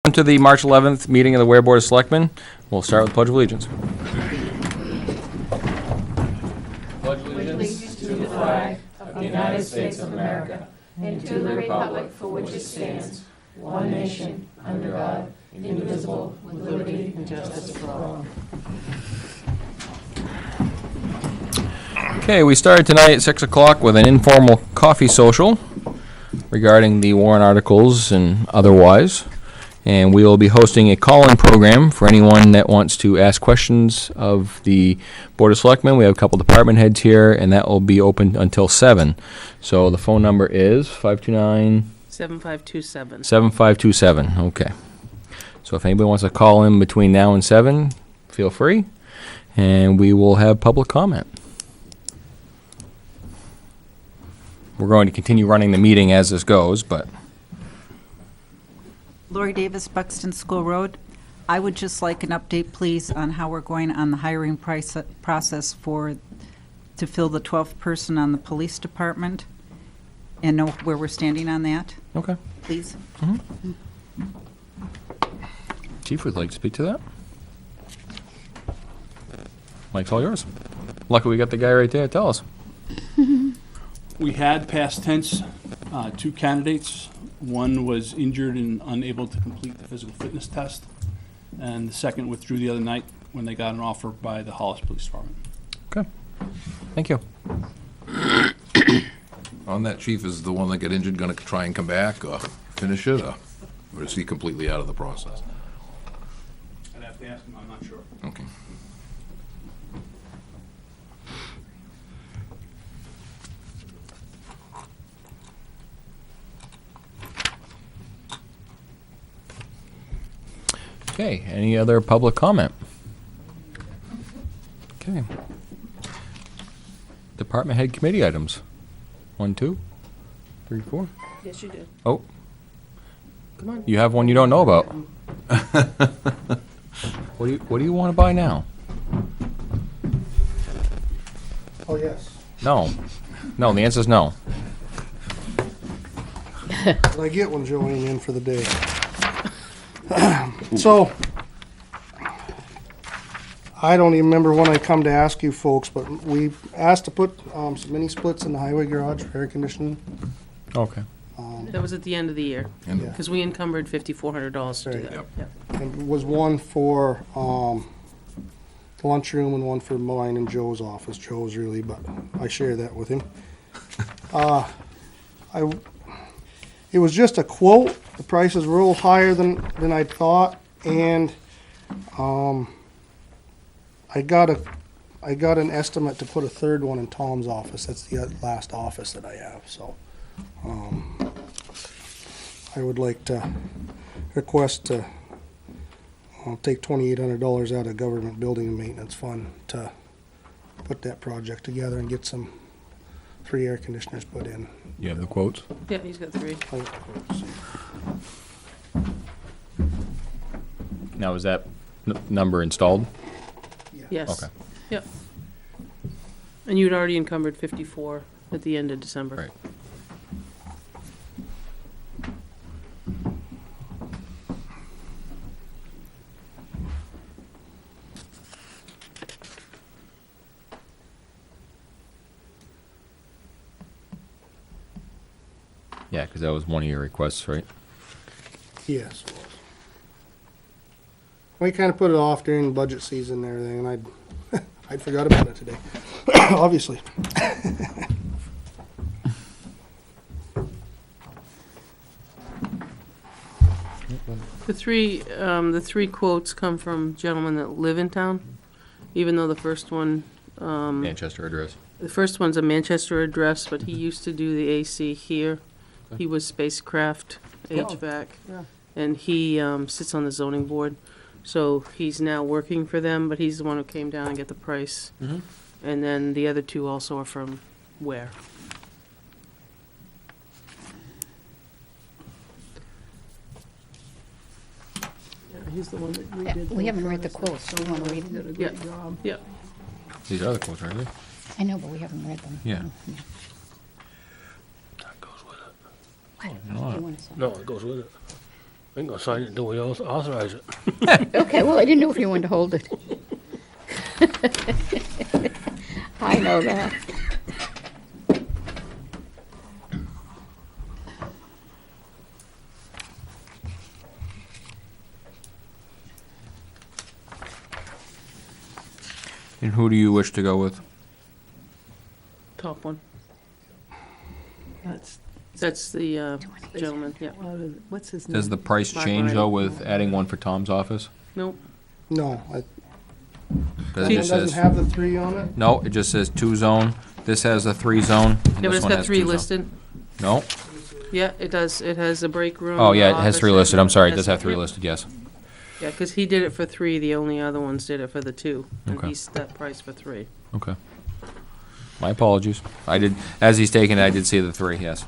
Welcome to the March 11th meeting of the Weare Board of Selectmen. We'll start with the Pledge of Allegiance. Pledge allegiance to the flag of the United States of America and to the republic for which it stands, one nation, under God, indivisible, with liberty and justice for all. Okay, we started tonight at 6 o'clock with an informal coffee social regarding the warrant articles and otherwise. And we will be hosting a call-in program for anyone that wants to ask questions of the Board of Selectmen. We have a couple department heads here, and that will be open until 7. So the phone number is 529... 7527. 7527, okay. So if anybody wants to call in between now and 7, feel free, and we will have public comment. We're going to continue running the meeting as this goes, but... Lori Davis, Buxton School Road. I would just like an update, please, on how we're going on the hiring process to fill the 12th person on the police department, and know where we're standing on that, Okay. please. Chief would like to speak to that. Mike's all yours. Luckily, we got the guy right there. Tell us. We had past tense 2 candidates. One was injured and unable to complete the physical fitness test, and the second withdrew the other night when they got an offer by the Hollis Police Department. Okay. Thank you. On that, chief, is the one that got injured going to try and come back or finish it, or is he completely out of the process? I'd have to ask him, I'm not sure. Okay. Okay, any other public comment? Okay. Department head committee items. 1, 2, 3, 4. Yes, you do. Oh, Come on. you have one you don't know about. What do you want to buy now? Oh, yes. No. No, the answer is no. But I get when Joe ain't in for the day. So, I don't even remember when I come to ask you folks, but we asked to put some mini splits in the highway garage for air conditioning. Okay. That was at the end of the year, And Yeah. because we encumbered $5,400 to do Right. that. Yep. Yeah. And it was one for the lunchroom and one for mine and Joe's office. Joe's really, but I share that with him. It was just a quote. The prices were a little higher than I thought, and I got an estimate to put a third one in Tom's office. That's the last office that I have. So I would like to request to take $2,800 out of government building and maintenance fund to put that project together and get some 3 air conditioners put in. You have the quotes? Yeah, he's got 3. Now, is that number installed? Yes. Okay. Yep. And you'd already encumbered 54 at the end of December. Right. Yeah, because that was one of your requests, right? Yes. We kind of put it off during budget season and everything, and I'd forgot about it today, obviously. The three quotes come from gentlemen that live in town, even though the first one, Manchester address. the first one's a Manchester address, but he used to do the AC here. He was spacecraft HVAC, and he sits on the zoning board. So he's now working for them, but he's the one who came down and get the price. Mhm. And then the other 2 also are from Weare. He's the one that redid. We haven't read the quotes, so we want to read them. Yeah, yeah. These are the quotes, aren't they? I know, but we haven't read them. Yeah. That goes with it. I don't know. Do you want to say? No, it goes with it. I'm gonna sign it until we authorize it. Okay, well, I didn't know if you wanted to hold it. I know that. And who do you wish to go with? Top one. That's, That's the gentleman, yeah. what's his name? Does the price Mark change Ryan. though with adding one for Tom's office? Nope. No, Because it it just doesn't says, have the 3 on it? no, it just says 2 zone. This has a 3 zone. and Yeah, but this it's one got has 3 2 zone. listed. No? Yeah, it does. It has a break room. Oh, yeah, it office, has 3 and listed. I'm sorry, it has- does have 3 yep. listed, yes. Yeah, because he did it for 3, the only other ones did it for the 2. And Okay. he's that price for 3. Okay. My apologies. I did, as he's taking it, I did see the 3, yes.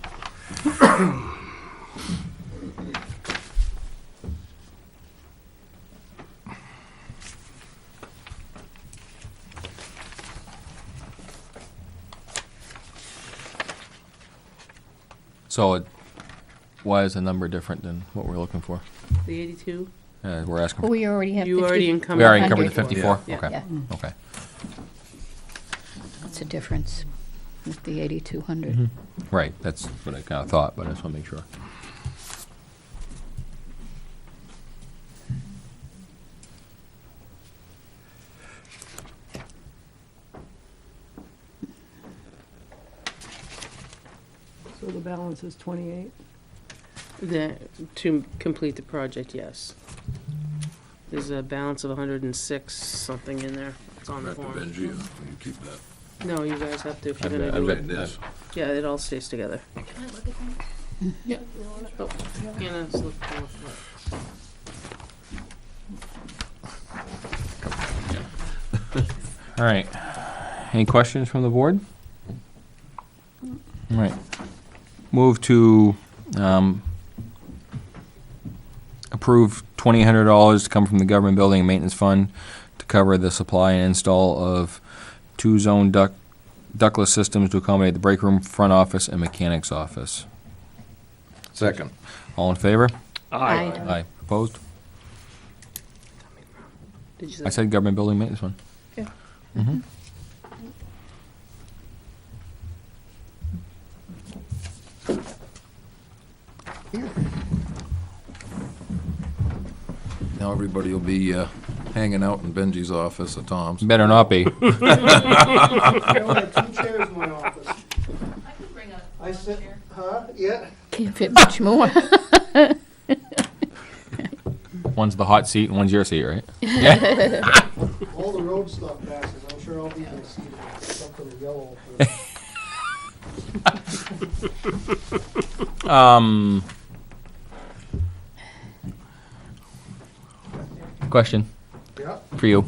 So why is the number different than what we're looking for? The 82? We're asking, We already have 50. You already encumbered. we already covered the 100. 54? Yeah. Okay, Yeah, okay. what's the difference with the 8,200? Right, that's what I kind of thought, but I just want to make sure. So the balance is 28. To complete the project, yes. There's a balance of 106 something in there. It's on the Back to form. Benji, you keep that. No, you guys have to if you're I've gonna got- do I've it. got- This. Yeah, it all stays together. Yeah. Oh, Hannah's looking for it. All right. Any questions from the board? All right. Move to approve $2,800 to come from the Government Building and Maintenance Fund to cover the supply and install of 2-zone ductless systems to accommodate the break room, front office, and mechanics office. Second. All in favor? Aye. Aye. Opposed? Did you say? I said Government Building Maintenance Fund. Yeah. Mm-hmm. Now everybody will be hanging out in Benji's office at Tom's. Better not be. I only have 2 chairs in my office. I could bring I sit, huh? Yeah. Can't fit much more. One's the hot seat and one's your seat, right? All the road stuff passes. I'm sure I'll be gonna see something yellow. Question Yeah. for you.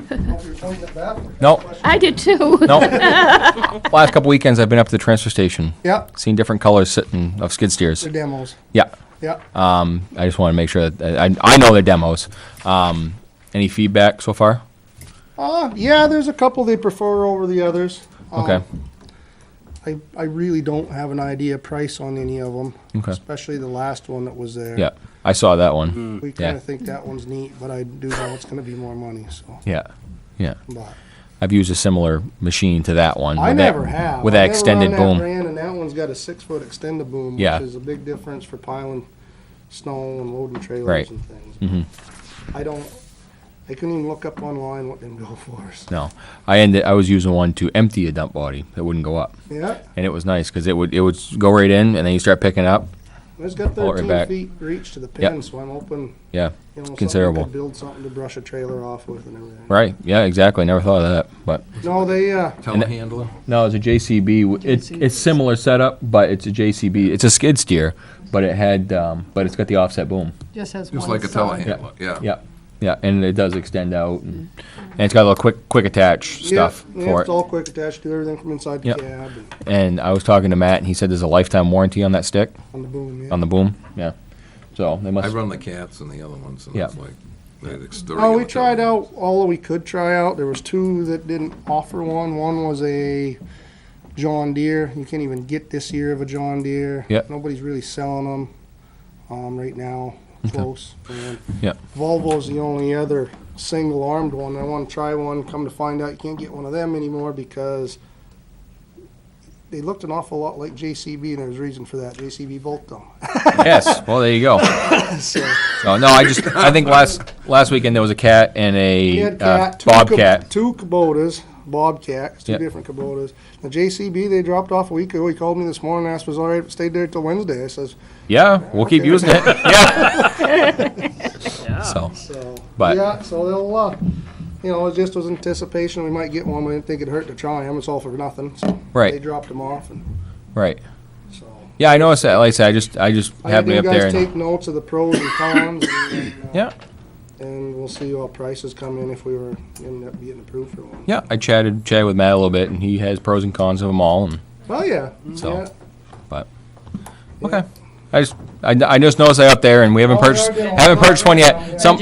Hope you're pointing at that. No, I did too. no. Last couple weekends, I've been up to the transfer station, Yeah, seen different colors sitting of skid steers. the demos. Yeah. Yeah. I just want to make sure that I know they're demos. Any feedback so far? Yeah, there's a couple they prefer over the others. Okay. I really don't have an idea price on any of them, Okay. especially the last one that was there. Yeah, I saw that one. We Yeah. kind of think that one's neat, but I do know it's going to be more money. So, Yeah, yeah. but I've used a similar machine to that one. I with never that, have. with I that never extended run that boom. brand, and that one's got a 6-foot extended boom, Yeah. which is a big difference for piling snow and loading trailers Right. and things. Mhm. I couldn't even look up online what them go for. So. No, I was using one to empty a dump body that wouldn't go up, Yeah, and it was nice because it would go right in, and then you start picking up. it's got Pull it right 13 back. feet reach to the Yep. pin, so I'm hoping Yeah, something considerable. could build something to brush a trailer off with and everything. right. Yeah, exactly. Never thought of that, but No, they Telehandler? no, it's a JCB. It's similar setup, but it's a JCB. It's a skid steer, but it had but it's got the offset boom. Just has Just one like a side. telehandler, yeah. Yeah, yeah, and it does extend out, and it's got a little quick attach stuff yeah, for it's it. all quick attached to everything from inside the Yep. cab And I was talking to Matt, and he said there's a lifetime warranty on that stick, and on the boom. Yeah. on the boom. Yeah, so they I must. run the cats and the other ones, and Yeah. it's like, it's the Oh, we regular tried telehandler. out all that we could try out. There was 2 that didn't offer one. One was a John Deere. You can't even get this year of a John Deere. Yep. Nobody's really selling them right now. close. And Yeah. Volvo's the only other single-armed one. I want to try one. Come to find out, you can't get one of them anymore because they looked an awful lot like JCB, and there's a reason for that. JCB built them. Yes, well, there you go. So, So, no, I think last weekend there was a cat and we a had cat, bobcat. two Kubotas, Bobcat, it's two Yeah. different Kubotas. The JCB they dropped off a week ago. He called me this morning and asked if it was all right if it stayed there till Wednesday. I says, Yeah, we'll keep using it. Yeah. So, so, But- yeah, so they'll, it just was anticipation we might get one. We didn't think it'd hurt to try them. It's all for nothing. So Right. They dropped them off, and right. so. Yeah, I noticed that. Like I said, I just I had happened to be you up guys there. And, take notes of the pros and cons. yeah, And we'll see what prices come in if we were end up getting approved for one. yeah. I chatted with Matt a little bit, and he has pros and cons of them all. And Oh yeah. So, yeah. but okay, I just noticed I up there, and we haven't Oh, purchased yeah, haven't purchased one yet. yeah. Some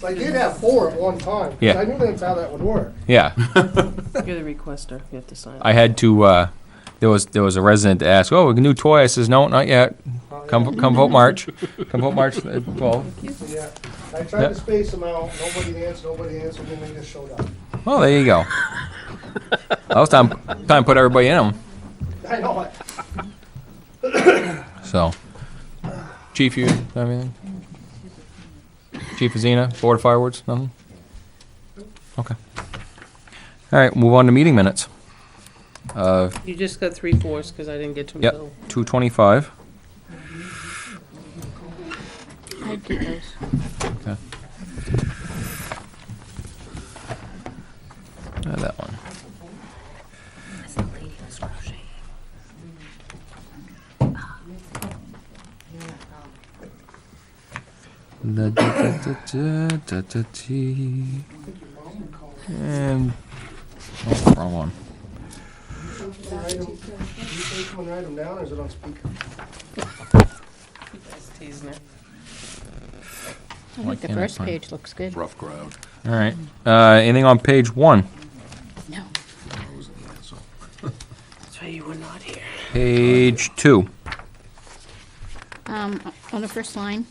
I did have 4 at one time. Yeah. I knew that's how that would work. yeah. You're the requester, you have to sign. I had to. There was a resident that asked, "Oh, a new toy?" I says, "No, not yet. Come vote March. Come vote March 12." Yeah. I tried to space them out. Nobody answered, and they just showed up. Well, there you go. That was time to put everybody in them. I know it. So, Chief, you have anything? Chief Azina, Board of Fireworks, nothing? Okay. All right, move on to meeting minutes. You just got 3/4 because I didn't get to them Yep, till. 2:25. I did those. Okay. That one. Da, da, da, da, da, da, dee. And oh, wrong one. You take them and write them down, or is it on speaker? Tease me. I Why think the can't I first find- page looks good. Rough crowd. All right. Anything on page 1? No. That's why you were not here. Page 2. On the first line,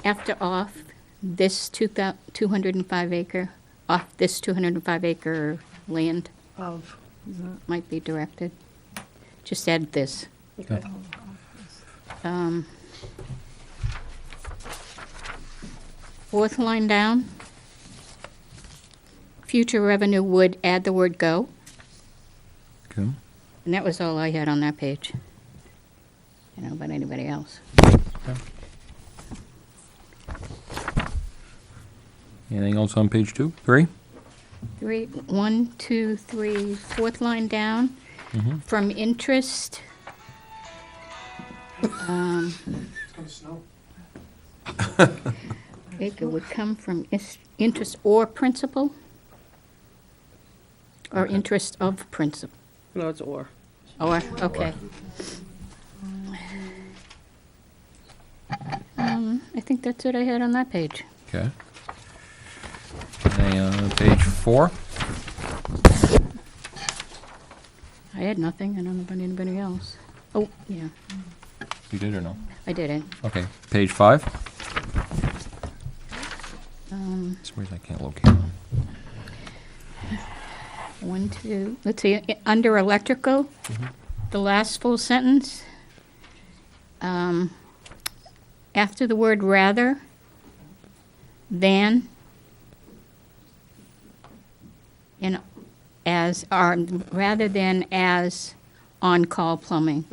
after off, this 205 acre, off this 205 acre land Of, might be directed. Just add this. Okay. Fourth line down, future revenue would add the word go, Okay. and that was all I had on that page. I don't know about anybody else. Anything else on page 2? 3? 3, 1, 2, 3, fourth line down, from interest. It's gonna snow. Acre would come from interest or principal? Or interest of principal? No, it's or. Or, okay. I think that's what I had on that page. Okay. Anything on page 4? I had nothing, I don't know about anybody else. Oh, yeah, You did or no? I did it. Okay. Page 5? For some reason I can't locate them. 1, 2, let's see, under electrical, the last full sentence, after the word rather, than, and as, or rather than as on-call plumbing.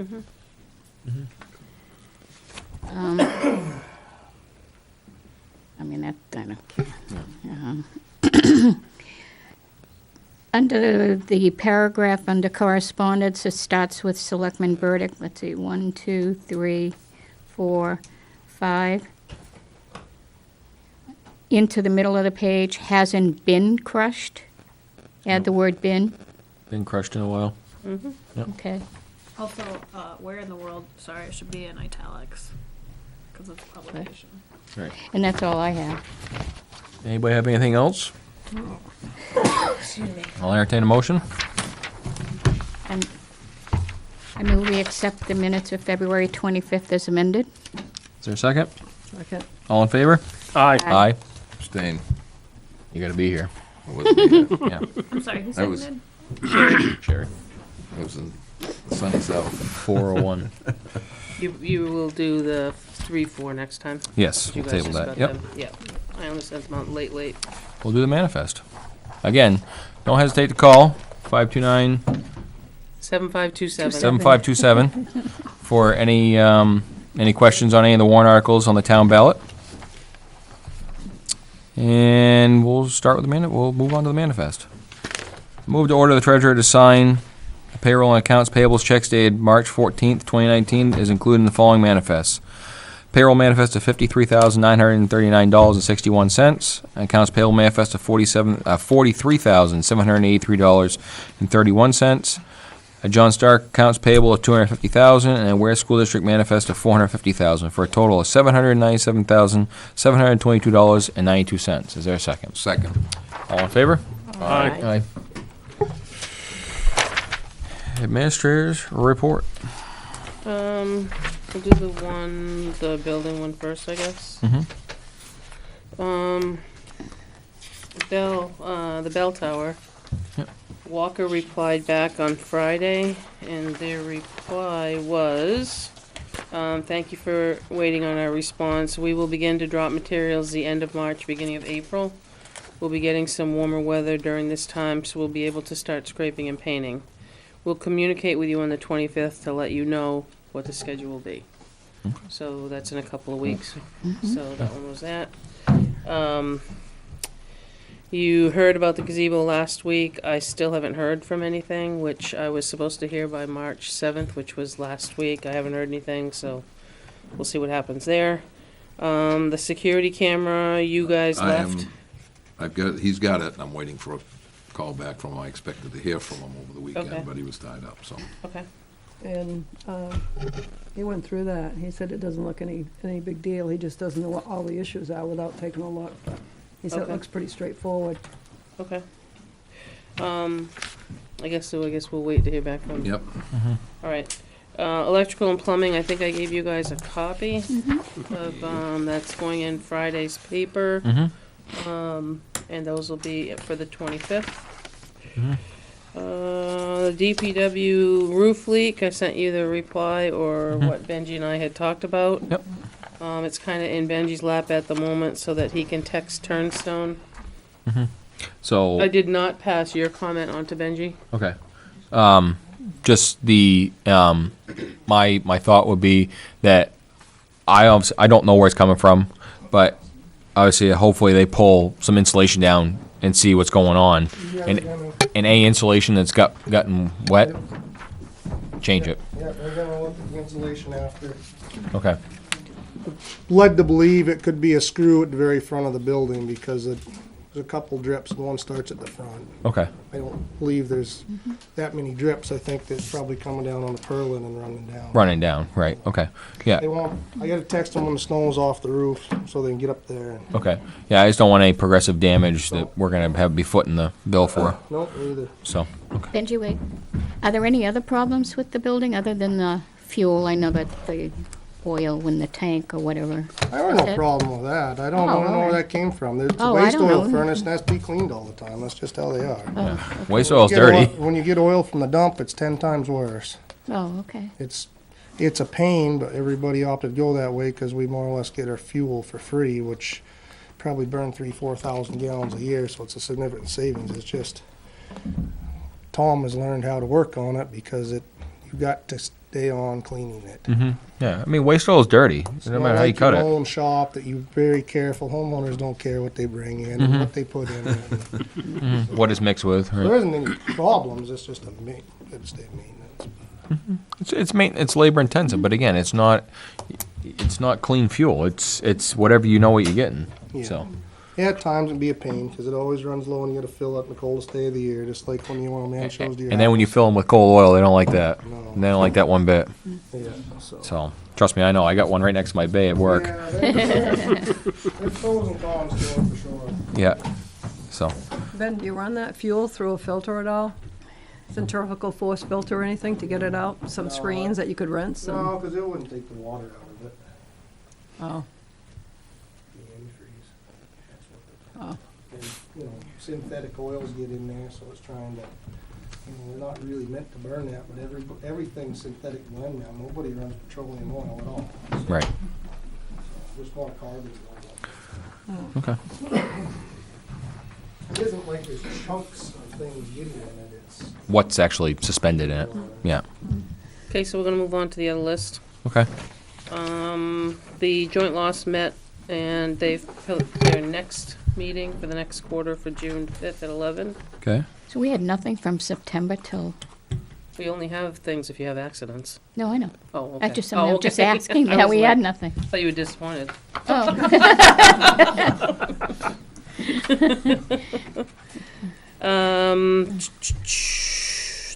I mean, that, I don't care. Under the paragraph under correspondence, it starts with selectman verdict. Let's see, 1, 2, 3, 4, 5. Into the middle of the page, hasn't been crushed. Add the word been, Been crushed in a while. okay. Also, where in the world, sorry, it should be in italics, because of publication. Right. And that's all I have. Anybody have anything else? I'll entertain a motion. And I move we accept the minutes of February 25th as amended. Is there a second? second. All in favor? Aye. Aye. Abstain. You gotta be here. I wasn't here. Yeah. I'm sorry, who I was- seconded? Sherry. I was in sunny south. 401. You will do the 3-4 next time? Yes, You we'll guys table just that. got Yep. them. Yeah. I only sent them out late. We'll do the manifest. Again, don't hesitate to call 529 7527. 7527 for any questions on any of the warrant articles on the town ballot. And we'll start with we'll move on to the manifest. Move to order the treasurer to sign the payroll and accounts payables checks dated March 14th, 2019 is included in the following manifests. Payroll manifest of $53,939.61. Accounts payable manifest of $43,783.31. A John Stark accounts payable of $250,000 and a Weare School District manifest of $450,000 for a total of $797,722.92. Is there a second? Second. All in favor? Aye. Aye. Administrators report. We'll do the building one first, I guess. Mhm. The bell tower. Yep. Walker replied back on Friday, and their reply was, thank you for waiting on our response. We will begin to drop materials the end of March, beginning of April. We'll be getting some warmer weather during this time, so we'll be able to start scraping and painting. We'll communicate with you on the 25th to let you know what the schedule will be. So that's in a couple of weeks. So that one was that. You heard about the gazebo last week. I still haven't heard from anything, which I was supposed to hear by March 7th, which was last week. I haven't heard anything, so we'll see what happens there. The security camera, you guys left. He's got it, and I'm waiting for a call back from him. I expected to hear from him over the Okay. weekend, but he was tied up, so. Okay. And he went through that. He said it doesn't look any big deal. He just doesn't know what all the issues are without taking a look. But he said it Okay. looks pretty straightforward. Okay. I guess we'll wait to hear back from. Yep. All right. Electrical and plumbing, I think I gave you guys a copy of, that's going in Friday's paper. And those will be for the 25th. The DPW roof leak, I sent you the reply or what Benji and I had talked about. Yep. It's kind of in Benji's lap at the moment so that he can text Turnstone. So. I did not pass your comment on to Benji. Okay. Just the, my thought would be that I don't know where it's coming from, but obviously, hopefully they pull some insulation down and see what's going on. And any insulation that's gotten wet, change it. Yeah, we're gonna look at the insulation after. Okay. Led to believe it could be a screw at the very front of the building because there's a couple drips and one starts at the front. Okay. I don't believe there's that many drips. I think that's probably coming down on the purlin and running down. Running down, right, okay. Yeah, They won't, I gotta text them when the snow's off the roof so they can get up there. And, okay. Yeah, I just don't want any progressive damage that we're gonna have be footing the bill for, nope, neither. so. Benji, wait. Are there any other problems with the building other than the fuel? I know that the oil in the tank or whatever. I have Is no it? problem with that. I don't Oh, know where alright. that came from. It's a Oh, I waste don't oil know. furnace and has to be cleaned all the time. That's just how they are. Oh, Waste oil's Get dirty. oil- When you get oil from the dump, it's 10 times worse. oh, okay. It's a pain, but everybody opted to go that way because we more or less get our fuel for free, which probably burn 4,000 gallons a year, so it's a significant savings. It's just, Tom has learned how to work on it because you got to stay on cleaning it. Yeah, I mean, waste oil is dirty, It's no not matter how you like cut your it. own shop that you're very careful. Homeowners don't care what they bring in and what they put in it. What it's mixed with, There right? isn't any problems, it's just good state maintenance. It's labor intensive, but again, it's not clean fuel. It's whatever you know what you're getting, Yeah. so. Yeah, at times it'd be a pain, because it always runs low and you gotta fill up in the coldest day of the year, just like when the oil man shows to your And then when you house. fill them with cold oil, they don't like that. No. They don't like that one bit. Yeah, so. So, trust me, I know. I got one right next to my bay at work. Yeah, there's pros and cons to it for sure. Yeah. So, Ben, do you run that fuel through a filter at all? Centrifugal force filter or anything to get it out? Some screens that you could rent? No, because it wouldn't take the water out of it. Oh. synthetic oils get in there, so it's trying to, they're not really meant to burn that, but everything's synthetic blend now. Nobody runs petroleum oil at all. So, Right. there's more carbon going Okay. on. It isn't like there's chunks of things getting in it, it's. What's actually suspended in it? Yeah. Okay, so we're gonna move on to the other list. Okay. The joint loss met, and they've put their next meeting for the next quarter for June 5th at 11. Okay. So we had nothing from September till, We only have things if you have accidents. no, I know. Oh, okay. I just, Oh, I'm just okay. asking. I Yeah, was we like- had nothing. I thought you were disappointed. Oh.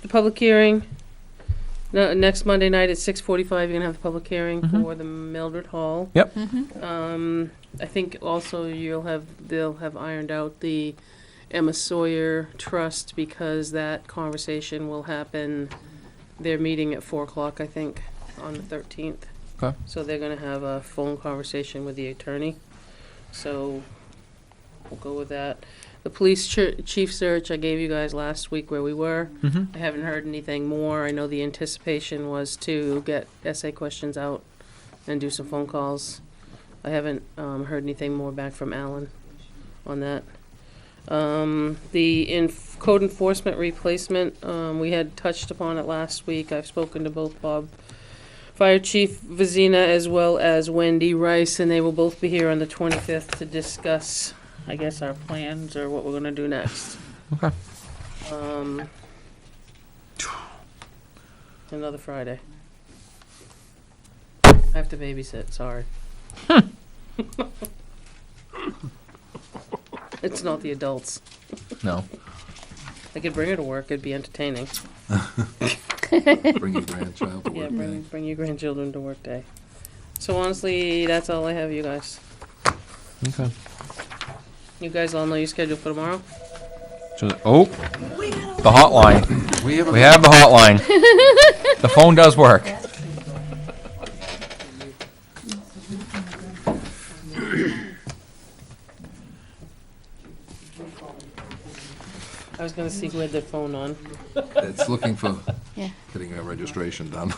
The public hearing, next Monday night at 6:45, you're gonna have the public hearing for the Mildred Hall. Yep. I think also they'll have ironed out the Emma Sawyer Trust, because that conversation will happen, they're meeting at 4 o'clock, I think, on the 13th. Okay. So they're gonna have a phone conversation with the attorney, so we'll go with that. The police chief search, I gave you guys last week where we were. I haven't heard anything more. I know the anticipation was to get essay questions out and do some phone calls. I haven't heard anything more back from Alan on that. The code enforcement replacement, we had touched upon it last week. I've spoken to both Bob, Fire Chief Vizina, as well as Wendy Rice, and they will both be here on the 25th to discuss, I guess, our plans or what we're gonna do next. Okay. Another Friday. I have to babysit, sorry. It's not the adults. No. I could bring her to work, it'd be entertaining. Bring your grandchild to Yeah, work day. bring your grandchildren to work day. So honestly, that's all I have, you guys. Okay. You guys all know your schedule for tomorrow? So, the hotline. We have We have the hotline. The phone does work. I was gonna see who had their phone on. It's looking for Yeah. getting our registration done.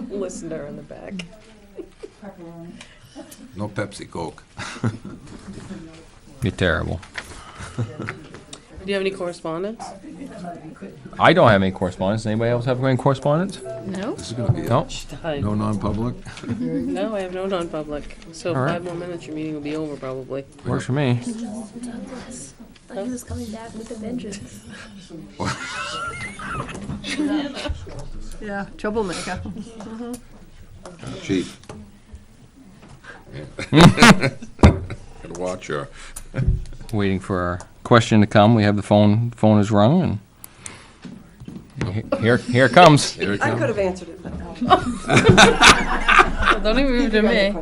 Listen to her in the back. No Pepsi Coke. You're terrible. Do you have any correspondence? I don't have any correspondence. Anybody else have any correspondence? No? This is gonna be No? no non-public. No, I have no non-public. So All right. 5 more minutes, your meeting will be over probably. Works for me. Thought he was coming back with a vengeance. Yeah, troublemaker. Chief. Yeah. Gotta watch her. Waiting for our question to come. We have the phone. Phone is rung, and here it comes. Here it I comes. could have answered it, but no. Don't even move to me.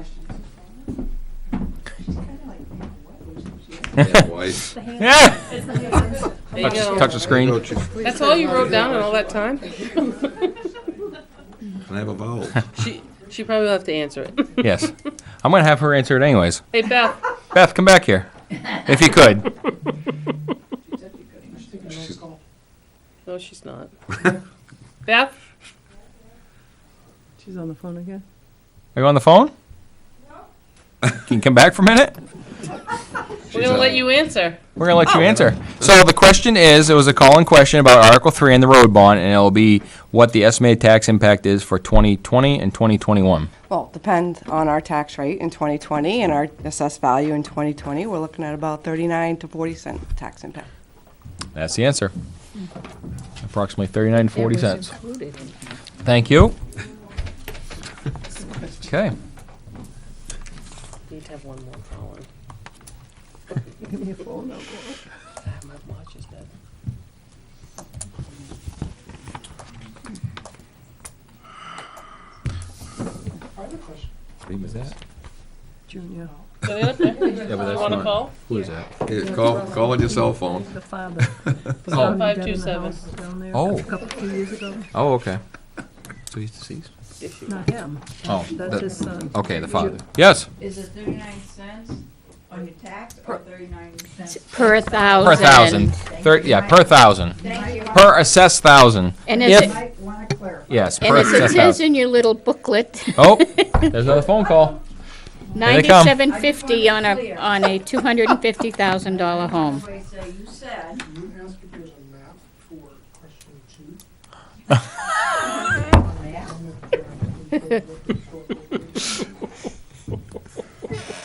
Yeah, wife. Yeah. There you go. Touch the screen. Go, Chief. That's all you wrote down in all that time? Can I have a vowel? She probably will have to answer it. Yes. I'm gonna have her answer it anyways. Hey, Beth. Beth, come back here, if you could. She's- No, she's not. Beth? She's on the phone again. Are you on the phone? Can you come back for a minute? We're gonna let you answer. We're gonna let you answer. So the question is, it was a call-in question about Article 3 and the road bond, and it'll be what the estimated tax impact is for 2020 and 2021. Well, depend on our tax rate in 2020 and our assessed value in 2020. We're looking at about 39 to 40 cent tax impact. That's the answer. Approximately 39 to 40 cents. Included. Thank you. Okay. Need to have one more phone. Give me a phone number. My watch is dead. Name is that? Junior. Is that up there? Yeah, but You wanna call? Who is that? Yeah, call on your cell phone. The father. Oh. Dead in the 527. house down there Oh. a few years ago. Oh, okay. So he's deceased? If you- Not him. Oh, That's his son. okay, the father. Yes. Is it 39 cents Per thousand. Per thousand. Per thousand. Per assessed thousand. And as If, it, yes, and per as it assessed says thousand. in your little booklet, Oh, there's another phone call. they come. $97.50 on a $250,000 home. You ask if there's a map for question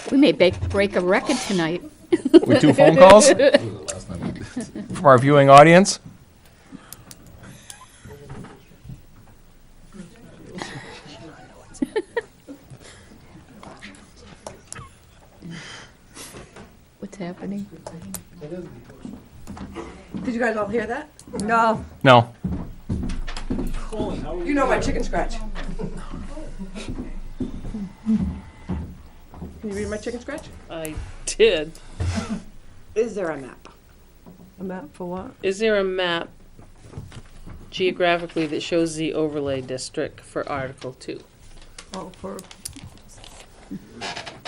2. We may break a record tonight. With 2 phone calls from our viewing audience. What's happening? Did you guys all hear that? No. No. You know my chicken scratch. Can you read my chicken scratch? I did. Is there a map? A map for what? Is there a map geographically that shows the overlay district for Article 2? Oh, for,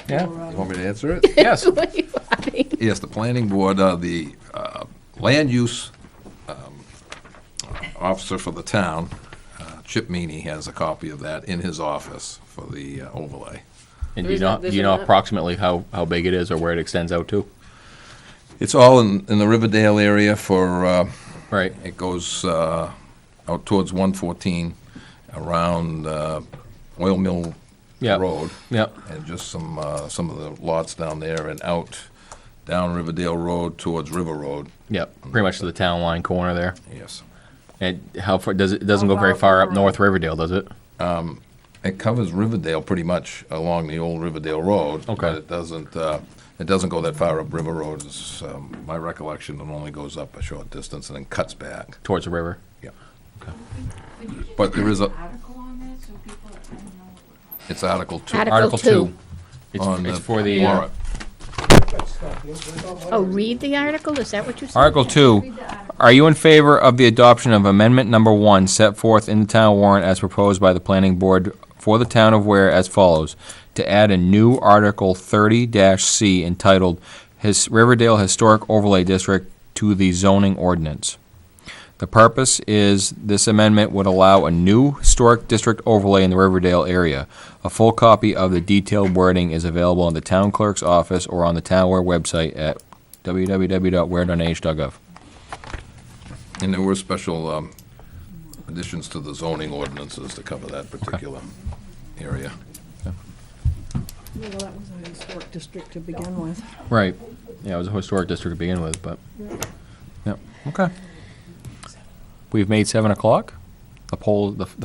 Yeah. You want me to answer it? Yes. What are you laughing? Yes, the planning board, the land use officer for the town, Chip Meany, has a copy of that in his office for the overlay. And There's a- do there's you a know map? approximately how big it is or where it extends out to? It's all in the Riverdale area for, Right. it goes out towards 114, around Oil Mill Yep. Road, Yep. and just some of the lots down there, and out down Riverdale Road towards River Road, Yep. Pretty much to the town line corner there. yes. And how far does it? Doesn't go very far up North Riverdale, does it? It covers Riverdale pretty much along the old Riverdale Road. Okay. But it doesn't go that far up River Road. It's, my recollection, it only goes up a short distance and then cuts back. Towards the river. Yeah. But there is a, it's Article 2. Article 2. It's, on it's the for the warrant. Oh, read the article? Is that what you said? Article 2. Are you in favor of the adoption of Amendment Number 1 set forth in the town warrant as proposed by the planning board for the town of Weare as follows? To add a new Article 30-C entitled Riverdale Historic Overlay District to the zoning ordinance. The purpose is this amendment would allow a new historic district overlay in the Riverdale area. A full copy of the detailed wording is available in the town clerk's office or on the town Weare website at www.weare.nh.gov. And there were special additions to the zoning ordinances to cover that particular area. well, that was a historic district to begin with. Right. Yeah, it was a historic district to begin with, but, yeah, okay. We've made 7 o'clock. The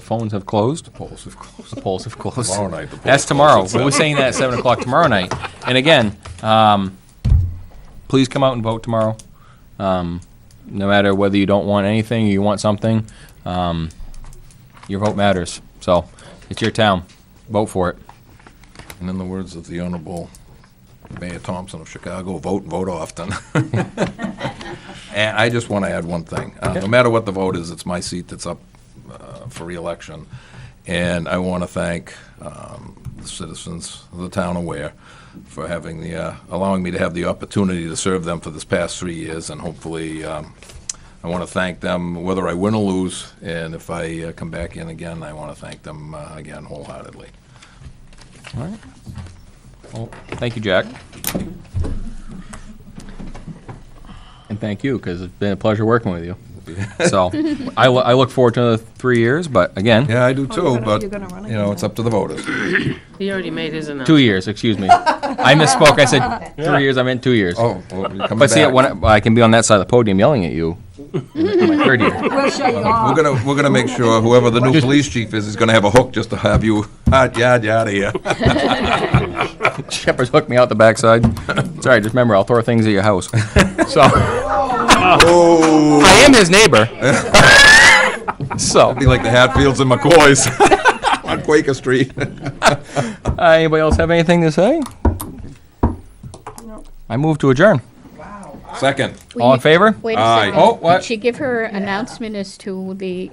phones have closed. Polls have closed. The polls have closed. Tomorrow night, the polls That's close tomorrow. at We were 7. saying that at 7 o'clock tomorrow night. And again, please come out and vote tomorrow. No matter whether you don't want anything or you want something, your vote matters. So, it's your town. Vote for it. And in the words of the Honorable Mayor Thompson of Chicago, vote and vote often. And I just want to add one thing. No matter what the vote is, it's my seat that's up for reelection. And I want to thank the citizens of the town of Weare for having allowing me to have the opportunity to serve them for this past 3 years. And hopefully, I want to thank them whether I win or lose. And if I come back in again, I want to thank them again wholeheartedly. All right. Well, thank you, Jack. And thank you, because it's been a pleasure working with you. So, I look forward to another 3 years, but again, Yeah, I do too, but, you're gonna run you know, it's up to the voters. He already made his announcement. 2 years, excuse me. I misspoke. I said 3 years, I meant 2 years. Oh, well, you're coming But see, back. I can be on that side of the podium yelling at you in my 3rd year. We'll show you off. We're gonna make sure whoever the new police chief is gonna have a hook just to have you, out of here. Shepard's hooked me out the backside. Sorry, just remember, I'll throw things at your house. So, Oh, I am his neighbor. So, be like the Hatfields and McCoys on Quaker Street. anybody else have anything to say? I move to adjourn. Second. All in favor? Wait a Aye. second. Oh, what? Did she give her announcement as to the,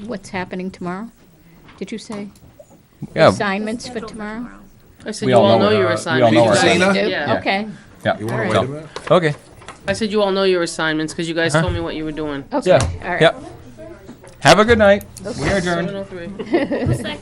what's happening tomorrow? Did you say? Yeah. Assignments for tomorrow? I said We you all all know know it. your We assignment. all know our You guys assignment. do? Do? Yeah. Okay. Yeah. You wanna All wait a right. minute? Okay. I said you all know your assignments, because you guys Huh? told me what you were doing. Okay, Yeah. all right. Yep. Have a good night. We are adjourned. 7:03. Who's second?